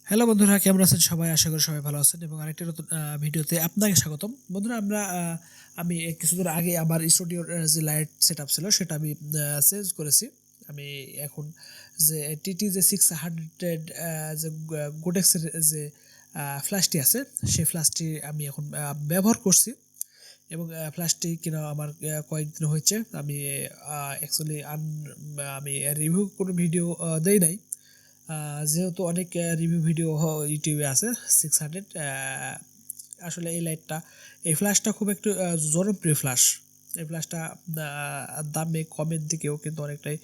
Hello বন্ধুরা, কেমন আছেন সবাই? আশা করি সবাই ভালো আছেন এবং আরেকটা নতুন ভিডিওতে আপনাকে স্বাগতম। বন্ধুরা, আমি কিছুদিন আগে আমার স্টুডিওর যে লাইট সেটআপ ছিল সেটা আমি চেঞ্জ করেছি। আমি এখন যে tt600 যে গোটেক্সের যে ফ্ল্যাশটি আছে, সেই ফ্ল্যাশটি আমি এখন ব্যবহার করছি এবং ফ্ল্যাশটি কিনা আমার কয়েকদিন হয়েছে। আমি অ্যাকচুয়ালি আমি রিভিউ কোনো ভিডিও দেই নাই, যেহেতু অনেক রিভিউ ভিডিও ইউটিউবে আছে 600। আসলে এই ফ্ল্যাশটা খুব একটু জনপ্রিয় ফ্ল্যাশ। এই ফ্ল্যাশটা দামে কমের দিকেও কিন্তু অনেকটাই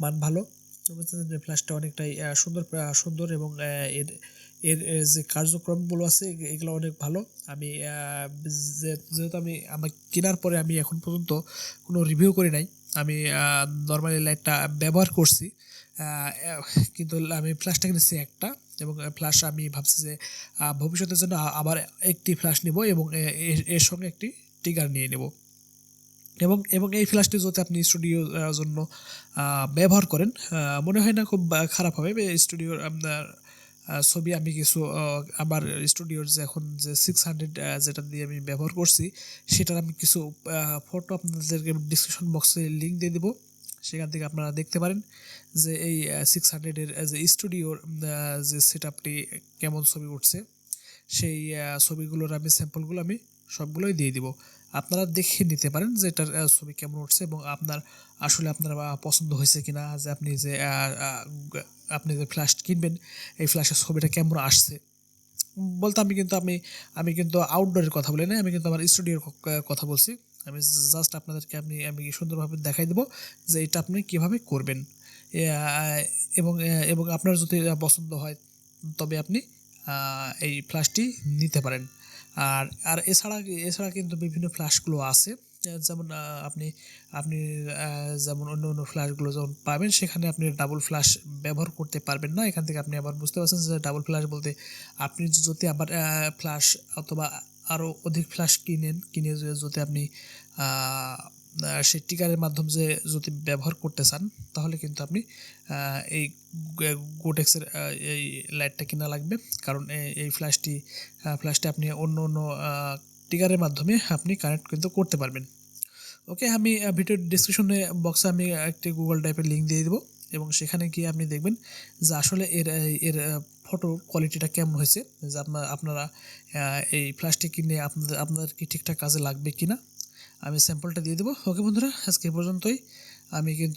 মান ভালো। ফ্ল্যাশটা অনেকটাই সুন্দর এবং এর এর যে কার্যক্রমগুলো আছে এগুলো অনেক ভালো। আমি যেহেতু আমার কেনার পরে আমি এখন পর্যন্ত কোনো রিভিউ করি নাই। আমি নর্মালি লাইটটা ব্যবহার করছি, কিন্তু আমি ফ্ল্যাশটা কিনেছি একটা, এবং ফ্ল্যাশ আমি ভাবছি যে ভবিষ্যতের জন্য আবার একটি ফ্ল্যাশ নিব এবং এর সঙ্গে একটি ট্রিগার নিয়ে নেব। এবং এই ফ্ল্যাশটি যদি আপনি স্টুডিওর জন্য ব্যবহার করেন, মনে হয় না খুব খারাপ হবে। স্টুডিওর আপনার ছবি আমি কিছু আমার স্টুডিওর যে এখন যে 600 যেটা দিয়ে আমি ব্যবহার করছি, সেটার আমি কিছু ফটো আপনাদেরকে ডিসক্রিপশন বক্সে লিঙ্ক দিয়ে দেবো। সেখান থেকে আপনারা দেখতে পারেন যে এই 600-এর যে স্টুডিওর যে সেটআপটি কেমন ছবি উঠছে। সেই ছবিগুলোর আমি স্যাম্পলগুলো আমি সবগুলোই দিয়ে দিব। আপনারা দেখে নিতে পারেন যে এটার ছবি কেমন উঠছে এবং আপনার পছন্দ হয়েছে কিনা, যে আপনি যে ফ্ল্যাশ কিনবেন এই ফ্ল্যাশের ছবিটা কেমন আসছে। বলতে আমি কিন্তু আউটডোরের কথা বলি না, আমি কিন্তু আমার স্টুডিওর কথা বলছি। আমি জাস্ট আপনাদেরকে আমি সুন্দরভাবে দেখাই দেবো যে এটা আপনি কীভাবে করবেন। এবং আপনার যদি পছন্দ হয় তবে আপনি এই ফ্ল্যাশটি নিতে পারেন। আর আর এছাড়া কিন্তু বিভিন্ন ফ্ল্যাশগুলো আছে, যেমন আপনি যেমন অন্য ফ্ল্যাশগুলো যখন পাবেন সেখানে আপনি ডাবল ফ্ল্যাশ ব্যবহার করতে পারবেন না। এখান থেকে আপনি আবার বুঝতে পারছেন যে ডাবল ফ্ল্যাশ বলতে আপনি যদি আবার ফ্ল্যাশ অথবা আরও অধিক ফ্ল্যাশ কিনে যদি আপনি সেই ট্রিগারের মাধ্যমে যদি ব্যবহার করতে চান, তাহলে কিন্তু আপনি এই গোটেক্সের এই লাইটটা কেনা লাগবে। কারণ এই ফ্ল্যাশটি আপনি অন্য ট্রিগারের মাধ্যমে আপনি কানেক্ট কিন্তু করতে পারবেন। ওকে, আমি ভিডিওর ডিসক্রিপশনে বক্সে আমি একটি গুগল ড্রাইভের লিঙ্ক দিয়ে দেবো এবং সেখানে গিয়ে আপনি দেখবেন যে আসলে এর ফটো কোয়ালিটিটা কেমন হয়েছে, যে আপনারা এই ফ্ল্যাশটি কিনে আপনাদের কি ঠিকঠাক কাজে লাগবে কিনা। আমি স্যাম্পলটা দিয়ে দেবো। ওকে বন্ধুরা, আজকে এ পর্যন্তই। আমি কিন্তু